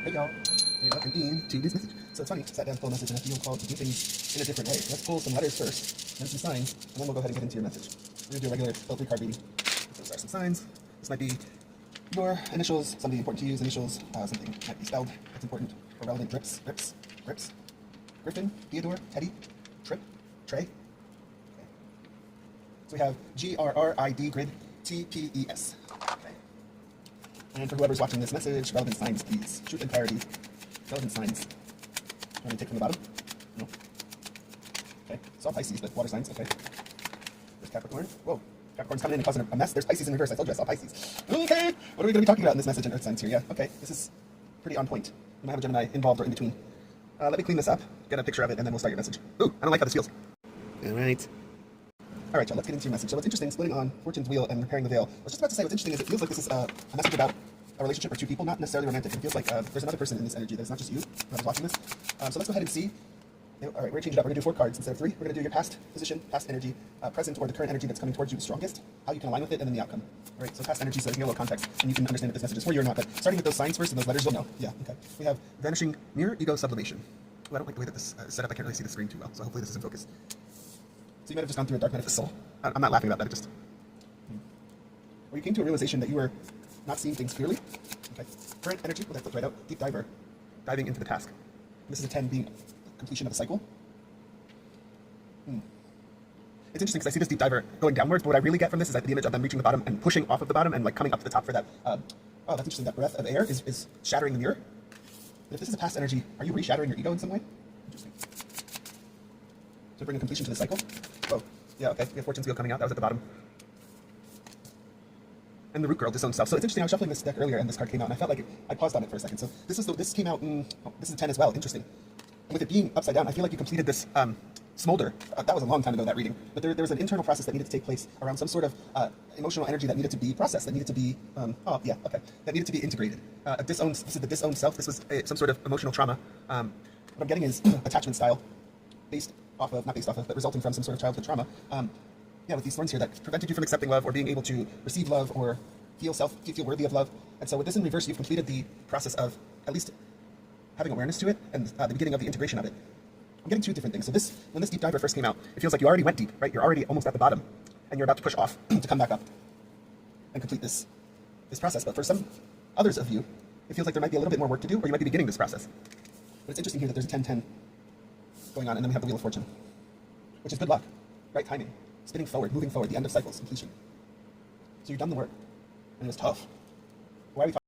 Hey y'all, hey, welcome in to this message. So it's funny, sat down to pull a message and I feel called to do things in a different way. Let's pull some letters first, then some signs, and then we'll go ahead and get into your message. We're gonna do a regular filthy card reading. So start some signs. This might be your initials, something important to use, initials, something might be spelled that's important or relevant. Drips, rips, rips, Griffin, Theodore, Teddy, Trip, Trey. Okay. So we have GRRID grid TPES. Okay. And for whoever's watching this message, relevant signs, please. Truth and clarity. Relevant signs. Want to take from the bottom? No. Okay. It's all Pisces, but water signs. Okay. There's Capricorn. Whoa. Capricorn's coming in and causing a mess. There's Pisces in reverse. I told you I saw Pisces. Okay. What are we going to be talking about in this message in Earth signs here? Yeah. Okay. This is pretty on point. We might have a Gemini involved or in between. Let me clean this up, get a picture of it, and then we'll start your message. Ooh, I don't like how this feels. All right. All right, y'all, let's get into your message. So what's interesting, splitting on Fortune's wheel and repairing the veil. I was just about to say what's interesting is it feels like this is a message about a relationship or two people, not necessarily romantic. It feels like there's another person in this energy. There's not just you whoever's watching this. So let's go ahead and see. All right, we're going to change it up. We're going to do 4 cards instead of 3. We're going to do your past position, past energy, present, or the current energy that's coming towards you the strongest, how you can align with it, and then the outcome. All right, so past energy, so you can get a little context, and you can understand if this message is for you or not. But starting with those signs first and those letters, you'll know. Yeah, okay. We have vanishing mirror, ego, sublimation. Ooh, I don't like the way that this is set up. I can't really see the screen too well, so hopefully this is in focus. So you might have just gone through a dark night of the soul. I'm not laughing about that, it just... Or you came to a realization that you were not seeing things clearly. Okay. Current energy, well, that flipped right out. Deep diver, diving into the task. This is a 10 being completion of a cycle. It's interesting because I see this deep diver going downwards, but what I really get from this is that the image of them reaching the bottom and pushing off of the bottom and like coming up to the top for that. Oh, that's interesting. That breath of air is shattering the mirror. But if this is a past energy, are you re-shattering your ego in some way? Interesting. So bring a completion to the cycle. Oh, yeah, okay. We have Fortune's wheel coming out. That was at the bottom. And the root girl disowns self. So it's interesting. I was shuffling this deck earlier, and this card came out, and I felt like I paused on it for a second. So this came out. This is a 10 as well. Interesting. And with it being upside down, I feel like you completed this smolder. That was a long time ago, that reading. But there was an internal process that needed to take place around some sort of emotional energy that needed to be processed, that needed to be, that needed to be integrated. This is the disowned self. This was some sort of emotional trauma. What I'm getting is attachment style, but resulting from some sort of childhood trauma. With these thorns here that prevented you from accepting love or being able to receive love or feel worthy of love. And so with this in reverse, you've completed the process of at least having awareness to it and the beginning of the integration of it. I'm getting 2 different things. So when this deep diver first came out, it feels like you already went deep, right? You're already almost at the bottom, and you're about to push off to come back up and complete this process. But for some others of you, it feels like there might be a little bit more work to do, or you might be beginning this process. But it's interesting here that there's a 10-10 going on, and then we have the Wheel of Fortune, which is good luck, right timing, spinning forward, moving forward, the end of cycles, completion. So you've done the work, and it was tough. Why are we talking?